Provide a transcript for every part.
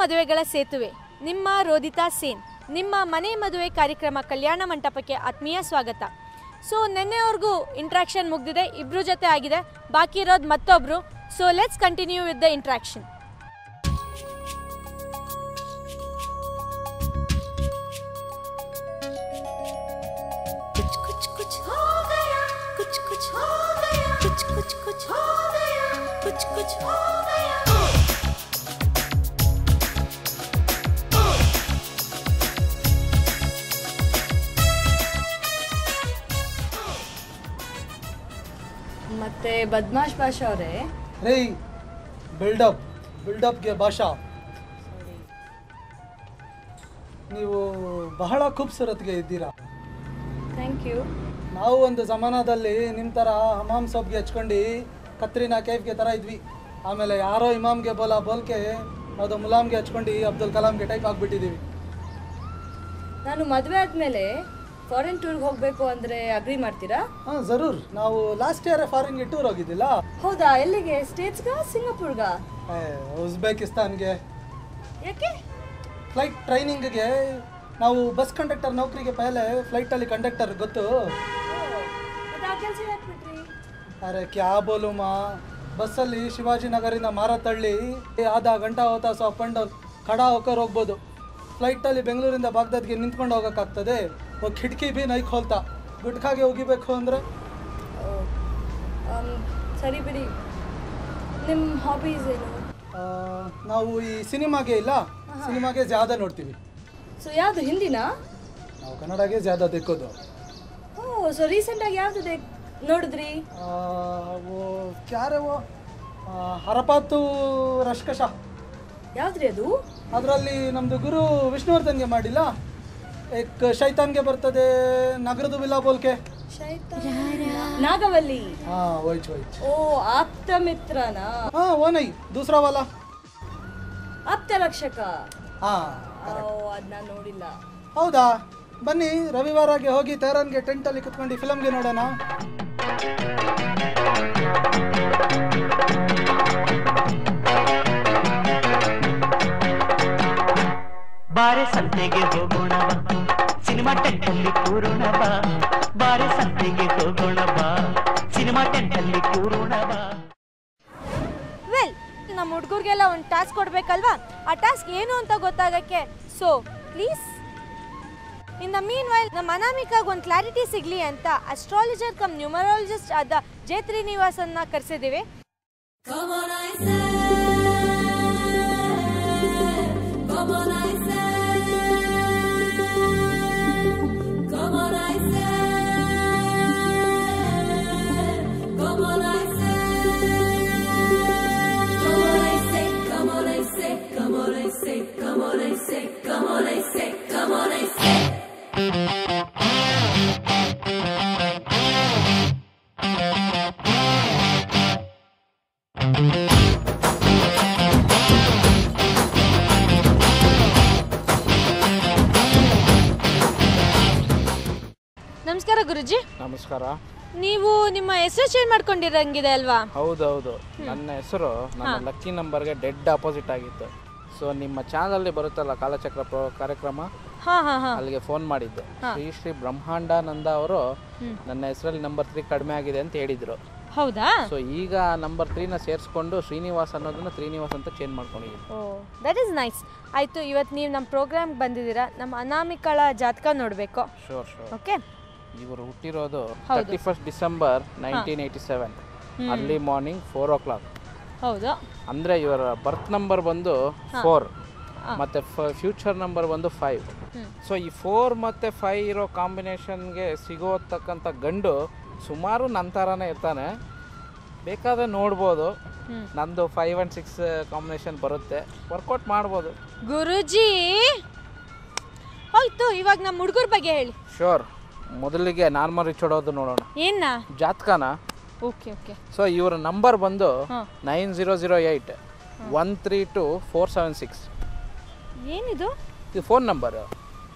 ಮದುವೆಗಳ ಸೇತುವೆ ನಿಮ್ಮ ರೋದಿತಾ ಸೇನ್ ನಿಮ್ಮ ಮನೆ ಮದುವೆ ಕಾರ್ಯಕ್ರಮ ಕಲ್ಯಾಣ ಮಂಟಪಕ್ಕೆ ಆತ್ಮೀಯ ಸ್ವಾಗತ. ಸೊ ನೆನ್ನೆವರೆಗೂ ಇಂಟ್ರಾಕ್ಷನ್ ಮುಗಿದಿದೆ, ಇಬ್ಬರು ಜೊತೆ ಆಗಿದೆ, ಬಾಕಿ ಇರೋದು ಮತ್ತೊಬ್ಬರು. So let's continue with the interaction. ಮತ್ತೆ ಬದ್ಮಾಶ್ ಭಾಷಾ ಅವರೇ, ರೇ ಬಿಲ್ಡಪ್ಗೆ ಭಾಷಾ, ನೀವು ಬಹಳ ಖೂಬ್ಸೂರತ್ಗೆ ಇದ್ದೀರಾ. Thank you. ನಾವು ಒಂದು ಜಮಾನದಲ್ಲಿ ನಿಮ್ಮ ಥರ ಹಮಾಮ್ ಸೊಬ್ಗೆ ಹಚ್ಕೊಂಡು ಕತ್ರಿನಾ ಕೈಫ್ಗೆ ಥರ ಇದ್ವಿ. ಆಮೇಲೆ ಯಾರೋ ಇಮಾಮ್ಗೆ ಬೋಲ್ಕೆ ಯಾವುದೋ ಮುಲಾಮ್ಗೆ ಹಚ್ಕೊಂಡು ಅಬ್ದುಲ್ ಕಲಾಮ್ಗೆ ಟೈಪ್ ಆಗಿಬಿಟ್ಟಿದ್ದೀವಿ. ನಾನು ಮದುವೆ ಆದಮೇಲೆ ಫಾರಿನ್ ಟೂರ್ಗೆ ಹೋಗಬೇಕು ಅಂದರೆ ಅಗ್ರಿ ಮಾಡ್ತೀರಾ? ಹಾಂ ಜರೂರ್. ನಾವು ಲಾಸ್ಟ್ ಇಯರ್ ಫಾರಿನ್ಗೆ ಟೂರ್ ಹೋಗಿದ್ದಿಲ್ಲ. ಹೌದಾ? ಎಲ್ಲಿಗೆ? ಸ್ಟೇಟ್ಸ್ಗಾ ಸಿಂಗಾಪುರ್ಗಾ? ಉಜ್ಬೇಕಿಸ್ತಾನ್ಗೆ. ಯಾಕೆ? ಫ್ಲೈಟ್ ಟ್ರೈನಿಂಗ್ಗೆ. ನಾವು ಬಸ್ ಕಂಡಕ್ಟರ್ ನೌಕರಿಗೆ ಪಹಲೆ ಫ್ಲೈಟಲ್ಲಿ ಕಂಡಕ್ಟರ್ ಗೊತ್ತು. ಅರೆ ಕ್ಯಾ ಬೋಲುಮಾ, ಬಸ್ಸಲ್ಲಿ ಶಿವಾಜಿನಗರಿಂದ ಮಾರತಳ್ಳಿ ಆಧಾ ಗಂಟಾ ಹೋತಾ ಸೊ ಅಪ್ ಆ್ಯಂಡ್ ಡೌನ್ ಖಡಾ ಹೋಗೋರು ಹೋಗ್ಬೋದು. ಫ್ಲೈಟಲ್ಲಿ ಬೆಂಗಳೂರಿಂದ ಬಾಗ್ದಾದ್ಗೆ ನಿಂತ್ಕೊಂಡು ಹೋಗೋಕ್ಕಾಗ್ತದೆ. ಕಿಟಕಿ ಭೀ ನೈ ಖೋಲ್ತಾ. ಗುಟ್ಕಾಗೆ ಹೋಗಿಬೇಕು ಅಂದರೆ ಸರಿ ಬಿಡಿ. ನಿಮ್ಮ ಹಾಬೀಸ್ ಏನು? ನಾವು ಈ ಸಿನಿಮಾಗೆ ಇಲ್ಲ, ಸಿನಿಮಾಗೆ ಜ್ಯಾದ ನೋಡ್ತೀವಿ. ಸೊ ಯಾವುದು, ಹಿಂದಿನಾ? ನಾವು ಕನ್ನಡಗೆ ಜ್ಯಾದ ತೆಕ್ಕೋದು. ಓ, ಸೊ ರೀಸೆಂಟಾಗಿ ಯಾವುದು ನೋಡಿದ್ರಿ? ಕ್ಯಾರೆ ಹರಪಾತು ರಶ್ಕಶ. ಯಾವ್ದ್ರಿ ಅದು? ಅದರಲ್ಲಿ ನಮ್ಮದು ಗುರು ವಿಷ್ಣುವರ್ಧನ್ಗೆ ಮಾಡಿಲ್ಲ, ಏಕ್ ಶೈತಾನ್ಗೆ ಬರ್ತದೆ ನಗರದು ವಿಲಾ ಬೋಲ್ಕೆ. ನಾಗವಲ್ಲಿ. ಹಾಂ ವೈಚ್. ಓ, ಆಪ್ತ ಮಿತ್ರನಾ? ಹಾಂ ಓ ನೈ ದೂಸರಾ ವಾಲಾ ಆಪ್ತ ರಕ್ಷಕ. ಹಾಂ ಅದನ್ನ ನೋಡಿಲ್ಲ. ಹೌದಾ? ಬನ್ನಿ ರವಿವಾರಗೆ ಹೋಗಿ ತೆಹರಾನ್ಗೆ ಟೆಂಟಲ್ಲಿ ಕುತ್ಕೊಂಡು ಫಿಲಮ್ಗೆ ನೋಡೋಣ. ಬಾರೆ ಸಂತೆಗೆ ಹೋಗೋಣ ಬಾ, ಸಿನಿಮಾ ಟೆಂಟಲ್ಲಿ ಕೂರೋಣ ಬಾ. ಬಾರೆ ಸಂತೆಗೆ ಹೋಗೋಣ ಬಾ, ಸಿನಿಮಾ ಟೆಂಟಲ್ಲಿ ಕೂರೋಣ ಬಾ. ವೆಲ್, ನಮ್ಮ ಹುಡುಗರಿಗೆಲ್ಲ ಒಂದು ಟಾಸ್ಕ್ ಕೊಡ್ಬೇಕಲ್ವಾ? ಆ ಟಾಸ್ಕ್ ಏನು ಅಂತ ಗೊತ್ತಾಗಕ್ಕೆ so please in the meanwhile ನಮ್ಮ ಅನಾಮಿಕಾಗ ಒಂದು ಕ್ಲಾರಿಟಿ ಸಿಗ್ಲಿ ಅಂತ ಅಸ್ಟ್ರಾಲಜರ್ ಕಮ್ ನ್ಯೂಮರಾಲಜಿಸ್ಟ್ ಆದ ಜೆ ಶ್ರೀನಿವಾಸನ್ನ ಕರೆಸಿದ್ದೀವಿ. ನಮಸ್ಕಾರ ಗುರುಜಿ. ನಮಸ್ಕಾರ. ನೀವು ನಿಮ್ಮ ಹೆಸರು ಚೇಂಜ್ ಮಾಡ್ಕೊಂಡಿರಂಗಿದೆ ಅಲ್ವಾ? ಹೌದೌದು, ನನ್ನ ಹೆಸರು ನನ್ನ ಲಕ್ಕಿ ನಂಬರ್ಗೆ ಡೆಡ್ ಆಪೋಸಿಟ್ ಆಗಿತ್ತು. ಸೊ ನಿಮ್ಮ ಚಾನಲ್ ಬರುತ್ತಲ್ಲ ಕಾಲಚಕ್ರ ಕಾರ್ಯಕ್ರಮ, ಅಲ್ಲಿಗೆ ಫೋನ್ ಮಾಡಿದ್ದೆ. ಶ್ರೀ ಬ್ರಹ್ಮಾಂಡಾನಂದ ಅವರು ನನ್ನ ಹೆಸರಲ್ಲಿ ನಂಬರ್ 3 ಕಡಿಮೆ ಆಗಿದೆ ಅಂತ ಹೇಳಿದ್ರು. ಹೌದಾ? ಸೊ ಈಗ ನಂಬರ್ 3ನ ಸೇರಿಸ್ಕೊಂಡು ಶ್ರೀನಿವಾಸ್ ಅನ್ನೋದನ್ನ ಶ್ರೀನಿವಾಸ್ ಅಂತ ಚೇಂಜ್ ಮಾಡ್ಕೊಂಡಿದ್ದೀನಿ. ಓ, ದಟ್ ಈಸ್ ನೈಸ್. ಆಯಿತು, ಇವತ್ತು ನೀವು ನಮ್ಮ ಪ್ರೋಗ್ರಾಮ್ಗೆ ಬಂದಿದ್ದೀರಾ, ನಮ್ಮ ಅನಾಮಿಕಳ ಜಾತಕ ನೋಡಬೇಕು. ಶೋರ್. ಓಕೆ. ಇವರು ಹುಟ್ಟಿರೋದು 31 ಡಿಸೆಂಬರ್ 1987 ಅರ್ಲಿ ಮಾರ್ನಿಂಗ್ 4 o'clock. ಹೌದು. ಅಂದರೆ ಇವರ ಬರ್ತ್ ನಂಬರ್ ಬಂದು 4 ಮತ್ತು ಫ್ಯೂಚರ್ ನಂಬರ್ ಬಂದು 5. ಸೊ ಈ 4 ಮತ್ತು 5 ಇರೋ ಕಾಂಬಿನೇಷನ್ಗೆ ಸಿಗೋತಕ್ಕಂಥ ಗಂಡು ಸುಮಾರು ನನ್ನ ಥರನೇ ಇರ್ತಾನೆ. ಬೇಕಾದ್ರೆ ನೋಡ್ಬೋದು, ನಂದು 5 and 6 ಕಾಂಬಿನೇಷನ್ ಬರುತ್ತೆ, ವರ್ಕೌಟ್ ಮಾಡ್ಬೋದು. ಗುರುಜಿ ಹೋಯ್ತು, ಇವಾಗ ನಮ್ಮ ಹುಡುಗರ ಬಗ್ಗೆ ಹೇಳಿ. ಶೋರ್. ಮೊದಲಿಗೆ ನಾರ್ಮಲ್ ರಿಚೋಡೋದು ನೋಡೋಣ. ಏನ ಜಾತಕನ? Okay okay. ಸೊ ಇವರ ನಂಬರ್ ಬಂದು 9008 132 476. ಏನಿದು? ಇದು ಫೋನ್ ನಂಬರು.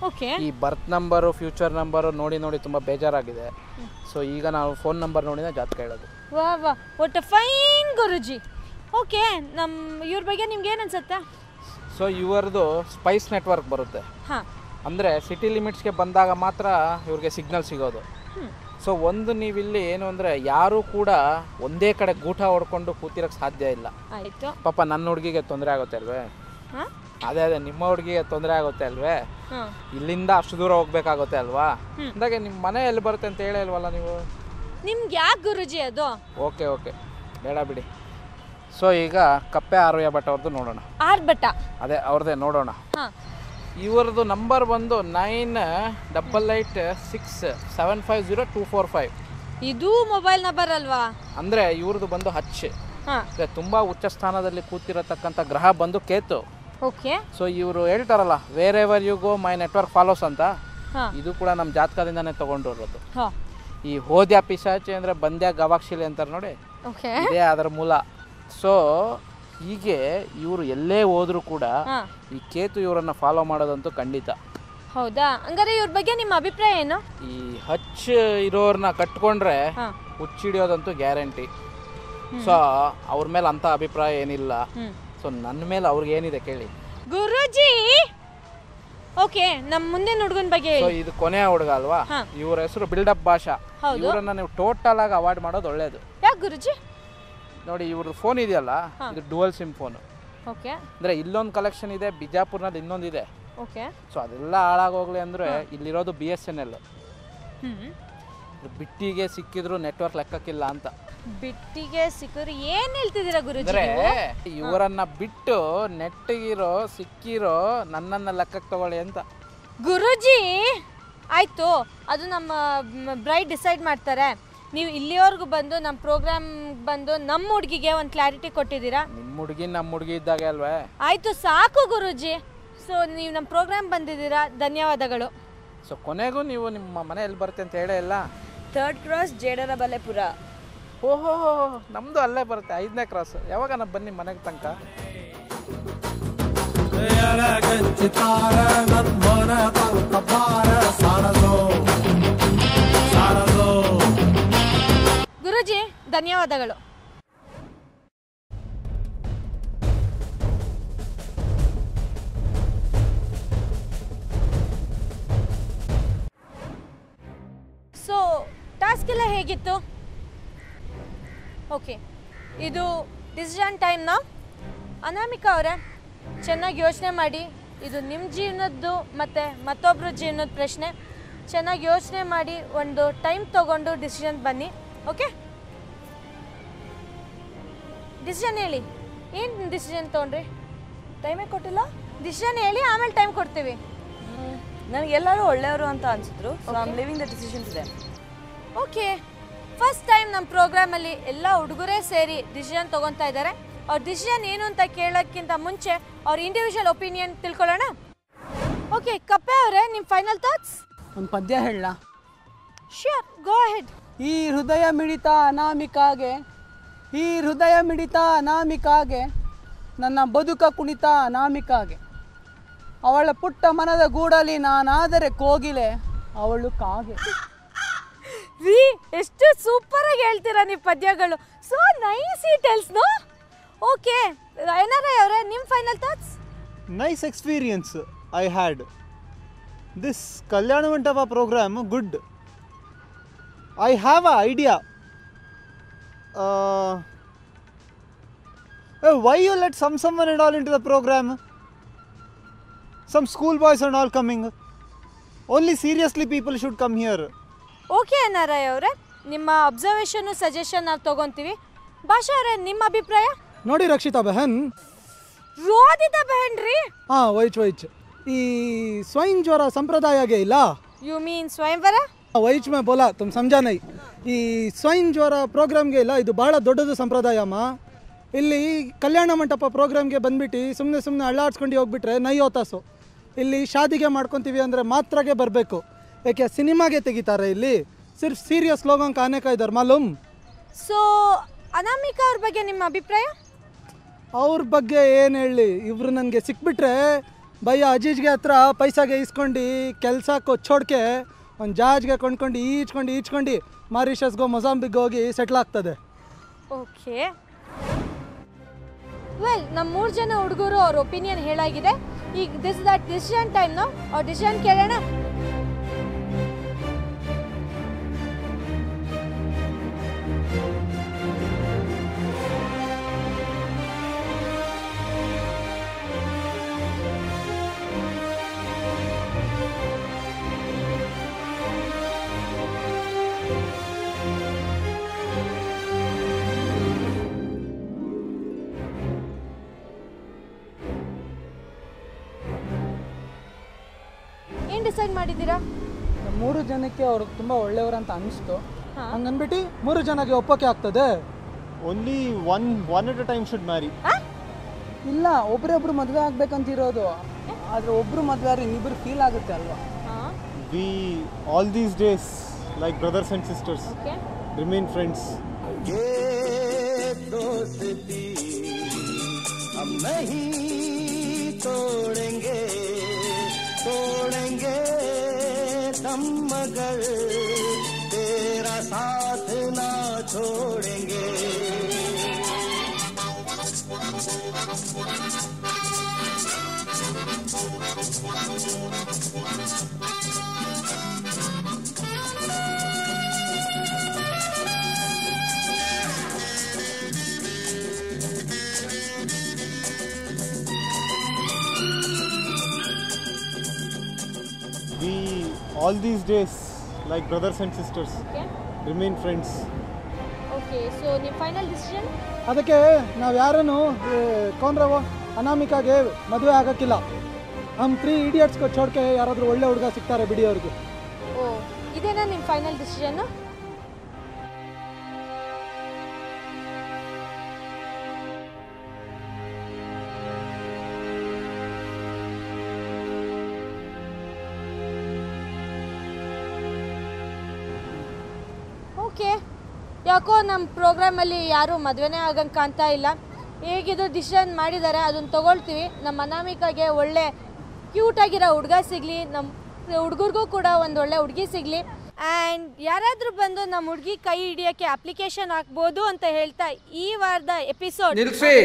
ಓಕೆ. ಈ ಬರ್ತ್ ನಂಬರು ಫ್ಯೂಚರ್ ನಂಬರು ನೋಡಿ ನೋಡಿ ತುಂಬ ಬೇಜಾರಾಗಿದೆ. ಸೊ ಈಗ ನಾವು ಫೋನ್ ನಂಬರ್ ನೋಡಿದ್ರೆ ಜಾತಕ ಹೇಳೋದು. ವಾ ವಾ, what a fine Guruji. Okay, ನಮ್ಮ ಇವ್ರ ಬಗ್ಗೆ ನಿಮ್ಗೆ ಏನು ಅನ್ಸುತ್ತೆ? ಸೊ ಇವ್ರದ್ದು ಸ್ಪೈಸ್ ನೆಟ್ವರ್ಕ್ ಬರುತ್ತೆ. ಹಾಂ ಅಂದರೆ ಸಿಟಿ ಲಿಮಿಟ್ಸ್ಗೆ ಬಂದಾಗ ಮಾತ್ರ ಇವ್ರಿಗೆ ಸಿಗ್ನಲ್ ಸಿಗೋದು. ಸೊ ಒಂದು ನೀವಿಲ್ಲಿ ಏನು ಅಂದರೆ ಯಾರೂ ಕೂಡ ಒಂದೇ ಕಡೆ ಗೂಟ ಹೊಡ್ಕೊಂಡು ಕೂತಿರೋಕ್ಕೆ ಸಾಧ್ಯ ಇಲ್ಲ. ಆಯಿತು. ಪಾಪ ನನ್ನ ಹುಡುಗಿಗೆ ತೊಂದರೆ ಆಗುತ್ತೆ ಅಲ್ವೇ? ಹಾಂ ಅದೇ ನಿಮ್ಮ ಹುಡುಗಿಗೆ ತೊಂದರೆ ಆಗುತ್ತೆ ಅಲ್ವೇ? ಹಾಂ ಇಲ್ಲಿಂದ ಅಷ್ಟು ದೂರ ಹೋಗ್ಬೇಕಾಗುತ್ತೆ ಅಲ್ವಾ? ಅಂದಾಗೆ ನಿಮ್ಮ ಮನೆ ಎಲ್ಲಿ ಬರುತ್ತೆ ಅಂತ ಹೇಳೇ ಇಲ್ವಲ್ಲ ನೀವು? ನಿಮ್ಗೆ ಯಾಕೆ ಗುರುಜಿ ಅದು? ಓಕೆ ಓಕೆ ಬೇಡ ಬಿಡಿ. ಸೊ ಈಗ ಕಪ್ಪೆ ಆರ್ಯ ಭಟ್ ಅವ್ರದ್ದು ನೋಡೋಣ. ಆರ್ಭಟ. ಅದೇ ಅವ್ರದ್ದೇ ನೋಡೋಣ. ಹಾಂ ಇವ್ರದ್ದು ನಂಬರ್ ಬಂದು 9886750245. ಇದು ಮೊಬೈಲ್ ನಂಬರ್ ಅಲ್ವಾ? ಅಂದರೆ ಇವ್ರದ್ದು ಬಂದು ಹಚ್. ಹಾಂ ಅಂದರೆ ತುಂಬ ಉಚ್ಚ ಸ್ಥಾನದಲ್ಲಿ ಕೂತಿರತಕ್ಕಂಥ ಗ್ರಹ ಬಂದು ಕೇತು. ಓಕೆ. ಸೊ ಇವರು ಹೇಳ್ತಾರಲ್ಲ wherever you go my network follows ಅಂತ, ಹಾಂ ಇದು ಕೂಡ ನಮ್ಮ ಜಾತಕದಿಂದನೇ ತೊಗೊಂಡಿರೋದು. ಹಾಂ ಈ ಹೋದ್ಯ ಪಿಶಾಚಿ ಅಂದರೆ ಬಂದ್ಯ ಗವಾಕ್ಷಿಲೆ ಅಂತಾರೆ ನೋಡಿ, ಓಕೆ. ಇದೇ ಅದರ ಮೂಲ. ಸೊ ಹೀಗೆ ಇವರು ಎಲ್ಲೇ ಹೋದರೂ ಕೂಡ ಹಾಂ ಈ ಕೇತು ಇವರನ್ನು ಫಾಲೋ ಮಾಡೋದಂತೂ ಖಂಡಿತ. ಹೌದಾ? ಹಂಗಾರೆ ಇವ್ರ ಬಗ್ಗೆ ನಿಮ್ಮ ಅಭಿಪ್ರಾಯ ಏನು? ಈ ಹಚ್ ಇರೋರನ್ನ ಕಟ್ಕೊಂಡ್ರೆ ಹಾಂ ಹುಚ್ಚಿಡಿಯೋದಂತೂ ಗ್ಯಾರಂಟಿ. ಸೊ ಅವ್ರ ಮೇಲೆ ಅಂಥ ಅಭಿಪ್ರಾಯ ಏನಿಲ್ಲ. ಸೊ ನನ್ನ ಮೇಲೆ ಅವ್ರಿಗೆ ಏನಿದೆ ಕೇಳಿ. ಗುರುಜಿ ಓಕೆ, ನಮ್ಮ ಮುಂದಿನ ಹುಡುಗನ ಬಗ್ಗೆ ಸೊ ಹೇಳಿ. ಇದು ಕೊನೆಯ ಹುಡುಗ ಅಲ್ವಾ? ಹಾ. ಇವ್ರ ಹೆಸರು ಬಿಲ್ಡಪ್ ಭಾಷಾ. ಹೌದು. ಇವರನ್ನ ನೀವು ಟೋಟಲ್ ಆಗಿ ಅವಾಯ್ಡ್ ಮಾಡೋದು ಒಳ್ಳೇದು. ಯಾಕೆ ಗುರುಜಿ? ನೋಡಿ ಇವ್ರದ್ದು ಫೋನ್ ಇದೆಯಲ್ಲ, ಇದು ಡುವಲ್ ಸಿಮ್ ಫೋನು. ಓಕೆ ಅಂದರೆ ಇಲ್ಲೊಂದು ಕಲೆಕ್ಷನ್ ಇದೆ, ಬಿಜಾಪುರ್ನಲ್ಲಿ ಇನ್ನೊಂದಿದೆ. ಓಕೆ. ಸೊ ಅದೆಲ್ಲ ಹಾಳಾಗೋಗ್ಲಿ ಅಂದರೆ ಇಲ್ಲಿರೋದು BSNL. ಬಿಟ್ಟಿಗೆ ಸಿಕ್ಕಿದ್ರು ನೆಟ್ವರ್ಕ್ ಲೆಕ್ಕಕ್ಕಿಲ್ಲ ಅಂತ. ಬಿಟ್ಟಿಗೆ ಸಿಕ್ಕರು ಏನ್ ಹೇಳ್ತಿದ್ದೀರಾ ಗುರುಜಿ? ಅಂದರೆ ಇವರನ್ನ ಬಿಟ್ಟು ನೆಟ್ಟಿಗಿರೋ ಸಿಕ್ಕಿರೋ ನನ್ನನ್ನು ಲೆಕ್ಕಕ್ಕೆ ತಗೊಳ್ಳಿ ಅಂತ. ಗುರುಜಿ ಆಯ್ತು, ಅದು ನಮ್ಮ ಬ್ರೈಡ್ ಡಿಸೈಡ್ ಮಾಡ್ತಾರೆ. ನೀವು ಇಲ್ಲಿವರೆಗೂ ಬಂದು ನಮ್ಮ ಪ್ರೋಗ್ರಾಮ್ ಬಂದು ನಮ್ಮ ಹುಡುಗಿಗೆ ಒಂದು ಕ್ಲಾರಿಟಿ ಕೊಟ್ಟಿದ್ದೀರಾ. ನಿಮ್ಮ ಹುಡುಗಿ ನಮ್ಮ ಹುಡುಗಿ ಇದ್ದಾಗೆ ಅಲ್ವೇ? ಆಯ್ತು ಸಾಕು ಗುರುಜಿ. ಸೊ ನೀವು ನಮ್ಮ ಪ್ರೋಗ್ರಾಮ್ ಬಂದಿದ್ದೀರಾ, ಧನ್ಯವಾದಗಳು. ಸೊ ಕೊನೆಗೂ ನೀವು ನಿಮ್ಮ ಮನೆ ಎಲ್ಲಿ ಬರುತ್ತೆ ಅಂತ ಹೇಳೇ ಇಲ್ಲ. 3rd ಕ್ರಾಸ್ ಜೇಡರ ಬಲೆಪುರ. ಓಹೋ ನಮ್ಮದು ಅಲ್ಲೇ ಬರುತ್ತೆ, 5ನೇ ಕ್ರಾಸ್. ಯಾವಾಗ ನಾನು ಬನ್ನಿ ಮನೆಗೆ ತನಕ. ಗುರುಜಿ ಧನ್ಯವಾದಗಳು. ಸೊ ಟಾಸ್ಕ್ ಎಲ್ಲ ಹೇಗಿತ್ತು? ಓಕೆ, ಇದು ಡಿಸಿಷನ್ ಟೈಮ್ನ. ಅನಾಮಿಕಾ ಅವರೇ ಚೆನ್ನಾಗಿ ಯೋಚನೆ ಮಾಡಿ. ಇದು ನಿಮ್ಮ ಜೀವನದ್ದು ಮತ್ತು ಮತ್ತೊಬ್ಬರ ಜೀವನದ ಪ್ರಶ್ನೆ. ಚೆನ್ನಾಗಿ ಯೋಚನೆ ಮಾಡಿ ಒಂದು ಟೈಮ್ ತೊಗೊಂಡು ಡಿಸಿಷನ್ ಬನ್ನಿ. ಓಕೆ, ಡಿಸಿಷನ್ ಹೇಳಿ. ಏನು ಡಿಸಿಷನ್ ತೊಗೊಂಡ್ರಿ? ಟೈಮೇ ಕೊಟ್ಟಿಲ್ಲ. ಡಿಸಿಷನ್ ಹೇಳಿ, ಆಮೇಲೆ ಟೈಮ್ ಕೊಡ್ತೀವಿ. ನನಗೆಲ್ಲರೂ ಒಳ್ಳೆಯವರು ಅಂತ ಅನಿಸಿದ್ರು. So I am living the decision to them. Okay, first time ನಮ್ಮ ಪ್ರೋಗ್ರಾಮಲ್ಲಿ ಎಲ್ಲ ಹುಡುಗರೇ ಸೇರಿ ಡಿಸಿಷನ್ ತೊಗೊತಾ ಇದ್ದಾರೆ. ಅವ್ರ ಡಿಸಿಷನ್ ಏನು ಅಂತ ಕೇಳೋಕ್ಕಿಂತ ಮುಂಚೆ ಅವ್ರ ಇಂಡಿವಿಜುವಲ್ ಒಪಿನಿಯನ್ ತಿಳ್ಕೊಳ್ಳೋಣ. ಓಕೆ, ಕಪ್ಪೆ ಅವರೇ ನಿಮ್ಮ ಫೈನಲ್ ಥಾಟ್ಸ್? ಒಂದು ಪದ್ಯ ಹೇಳಲ್ಲ? Sure, go ahead. ಈ ಹೃದಯ ಮಿಡಿತ ಅನಾಮಿಕಾಗೆ, ಈ ಹೃದಯ ಮಿಡಿತ ಅನಾಮಿಕಾಗೆ, ನನ್ನ ಬದುಕ ಕುಣಿತ ಅನಾಮಿಕಾಗೆ. ಅವಳ ಪುಟ್ಟ ಮನದ ಗೂಡಲಿ ನಾನಾದರೆ ಕೋಗಿಲೆ, ಅವಳು ಕಾಗೆ. ರೀ ಎಷ್ಟು ಸೂಪರ್ ಆಗಿ ಹೇಳ್ತೀರಾ ನೀವು ಪದ್ಯಗಳು. ಸೋ ನೈಸ್ ಈ ಟೆಲ್ಸ್ ನೋ. ಓಕೆ, NRI ಅವರೇ ನಿಮ್ಮ final thoughts? Nice experience I had. This Kalyana Mandapa program good. I have an idea. Why you let someone and all into the program? Some school boys and all coming. Only seriously people should come here. Okay NRI ಅವರೇ, ನಿಮ್ಮ observation suggestion ನಾವು ತಗೊಂತೀವಿ. ಭಾಷಾ ಅವರೇ ನಿಮ್ಮ ಅಭಿಪ್ರಾಯ? ನೋಡಿ ರಕ್ಷಿತಾ ಬೆಹನ್, ರೋದಿತಾ ಬೆಹನ್ ರೀ? ಹಾಂ ವೈಚ್ ಈ ಸ್ವೈನ್ ಜ್ವರ ಸಂಪ್ರದಾಯಗೆ ಇಲ್ಲ. ಯು ಮೀನ್ ಸ್ವಯಂವರ? ವೈಚ್ ಮೇ ಬೋಲಾ ತುಮ್ ಸಮಜಾ ನೈ. ಈ ಸ್ವೈನ್ ಜ್ವರ ಪ್ರೋಗ್ರಾಮ್ಗೆ ಇಲ್ಲ, ಇದು ಭಾಳ ದೊಡ್ಡದು ಸಂಪ್ರದಾಯಮ್ಮ. ಇಲ್ಲಿ ಕಲ್ಯಾಣ ಮಂಟಪ ಪ್ರೋಗ್ರಾಮ್ಗೆ ಬಂದ್ಬಿಟ್ಟು ಸುಮ್ಮನೆ ಅಳ್ಳಾಡ್ಸ್ಕೊಂಡು ಹೋಗ್ಬಿಟ್ರೆ ನೈ ಹೋತಾಸು. ಇಲ್ಲಿ ಶಾದಿಗೆ ಮಾಡ್ಕೊತೀವಿ ಅಂದರೆ ಮಾತ್ರಗೆ ಬರಬೇಕು. ಯಾಕೆ ಸಿನಿಮಾಗೆ ತೆಗಿತಾರೆ ಇಲ್ಲಿ, ಸಿರ್ಫ್ ಸೀರಿಯಸ್ ಲೋಗಂಗೆ ಆನೆ ಕಾ ಇದ್ದಾರೆ ಮಾಲೂಮ್. ಸೊ ಅನಾಮಿಕಾ ಅವ್ರ ಬಗ್ಗೆ ನಿಮ್ಮ ಅಭಿಪ್ರಾಯ? ಅವ್ರ ಬಗ್ಗೆ ಏನು ಹೇಳಿ, ಇವರು ನನಗೆ ಸಿಕ್ಬಿಟ್ರೆ ಭಯ್ಯ ಅಜೀಜ್ಗೆ ಹತ್ರ ಪೈಸಾಗೆ ಇಸ್ಕೊಂಡು ಕೆಲಸ ಕೊಚ್ಚೋಡ್ಕೆ ಒಂದು ಜಾಜ್ಗೆ ಕೊಂಡ್ಕೊಂಡು ಈಚ್ಕೊಂಡು ಮಾರಿಷಸ್ಗೋ ಮೊಜಾಂಬಿಗೆ ಹೋಗಿ ಸೆಟ್ಲ್ ಆಗ್ತದೆ. ಓಕೆ, ವೆಲ್ ನಮ್ಮ 3 ಜನ ಹುಡುಗರು ಅವ್ರ ಒಪಿನಿಯನ್ ಹೇಳಾಗಿದೆ. ಈಗ ದಿಸ್ ದಟ್ ಡಿಸಿಷನ್ ಟೈಮ್ ನಾವು ಅವ್ರ ಡಿಸಿಷನ್ ಕೇಳೋಣ. ಏನು ಡಿಸೈಡ್ ಮಾಡಿದ್ದೀರಾ? 3 ಜನಕ್ಕೆ ಅವರು ತುಂಬ ಒಳ್ಳೆಯವರಂತ ಅನಿಸ್ತು. ಹಂಗನ್ಬಿಟ್ಟು 3 ಜನಕ್ಕೆ ಒಪ್ಪಕ್ಕೆ ಆಗ್ತದೆ? Only one at a time should marry. ಇಲ್ಲ, ಒಬ್ರೊಬ್ರು ಮದುವೆ ಆಗ್ಬೇಕಂತಿರೋದು. ಆದರೆ ಒಬ್ರು ಮದುವೆ ಆದರೆ ಇನ್ನಿಬ್ಬರು ಫೀಲ್ ಆಗುತ್ತೆ ಅಲ್ವಾ? We all these days, like brothers and sisters, remain friends. दोस्ती हम नहीं तोड़ेंगे दम मगर तेरा साथ ना छोड़ेंगे. We all these days, like brothers and sisters, remain friends. Okay, so ನಿಮ್ಮ ಫೈನಲ್ ಡಿಸಿಷನ್? ಅದಕ್ಕೆ ನಾವು ಯಾರನ್ನು ಕೌನ್ರವ ಅನಾಮಿಕಾಗೆ ಮದುವೆ ಆಗಕ್ಕಿಲ್ಲ. ನಮ್ಮ 3 ಇಡಿಯಟ್ಸ್ಗೆ ಚೋಡ್ಕೆ ಯಾರಾದರೂ ಒಳ್ಳೆ ಹುಡುಗ ಸಿಗ್ತಾರೆ ಬಿಡಿ ಅವ್ರಿಗೆ. ಓ, ಇದೇನಾ ನಿಮ್ಮ ಫೈನಲ್ ಡಿಸಿಷನ್? ಓಕೆ, ಯಾಕೋ ನಮ್ಮ ಪ್ರೋಗ್ರಾಮಲ್ಲಿ ಯಾರೂ ಮದುವೆನೇ ಆಗಂಗೆ ಕಾಣ್ತಾ ಇಲ್ಲ. ಹೇಗಿದು ಡಿಸಿಷನ್ ಮಾಡಿದ್ದಾರೆ ಅದನ್ನು ತೊಗೊಳ್ತೀವಿ. ನಮ್ಮ ಅನಾಮಿಕಾಗೆ ಒಳ್ಳೆ ಕ್ಯೂಟಾಗಿರೋ ಹುಡುಗ ಸಿಗಲಿ, ನಮ್ಮ ಹುಡುಗರಿಗೂ ಕೂಡ ಒಂದು ಒಳ್ಳೆ ಹುಡುಗಿ ಸಿಗಲಿ. ಆ್ಯಂಡ್ ಯಾರಾದರೂ ಬಂದು ನಮ್ಮ ಹುಡುಗಿ ಕೈ ಹಿಡಿಯೋಕ್ಕೆ ಅಪ್ಲಿಕೇಶನ್ ಹಾಕ್ಬೋದು ಅಂತ ಹೇಳ್ತಾ ಈ ವಾರದ ಎಪಿಸೋಡ್ ನಿಲ್ಸಿ.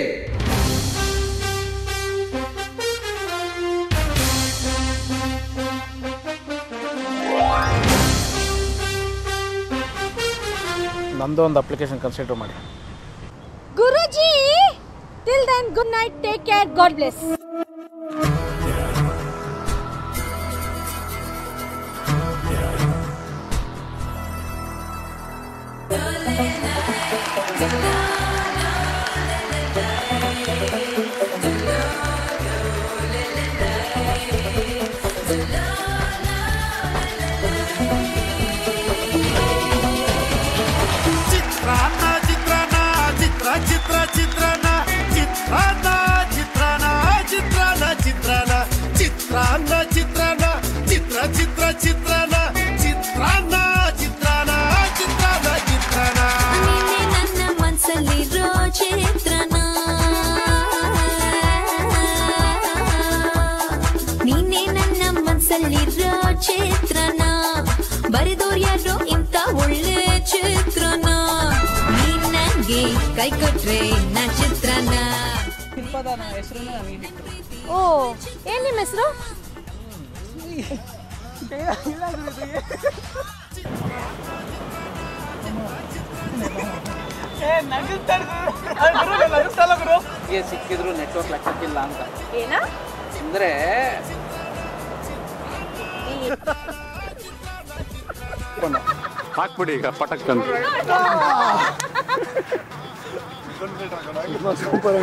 ನಂದು ಒಂದು ಅಪ್ಲಿಕೇಶನ್ ಕನ್ಸಿಡರ್ ಮಾಡಿ. Guruji, till then good night, take care, god bless. ಕೈ ಕೊಟ್ರೆ ನಾ ಚಿತ್ರನ. ಹೆಸರು ಓ, ಏನ್ ನಿಮ್ಮ ಹೆಸರು? ಸಿಕ್ಕಿದ್ರು ನೆಟ್ವರ್ಕ್ ಲೆಕ್ಕಕ್ಕಿಲ್ಲ ಅಂತ. ಏನ ಅಂದ್ರೆ ಹಾಕ್ಬಿಡಿ ಈಗ ಪಟಕ್ಕಂತ. ಸೂಪರ್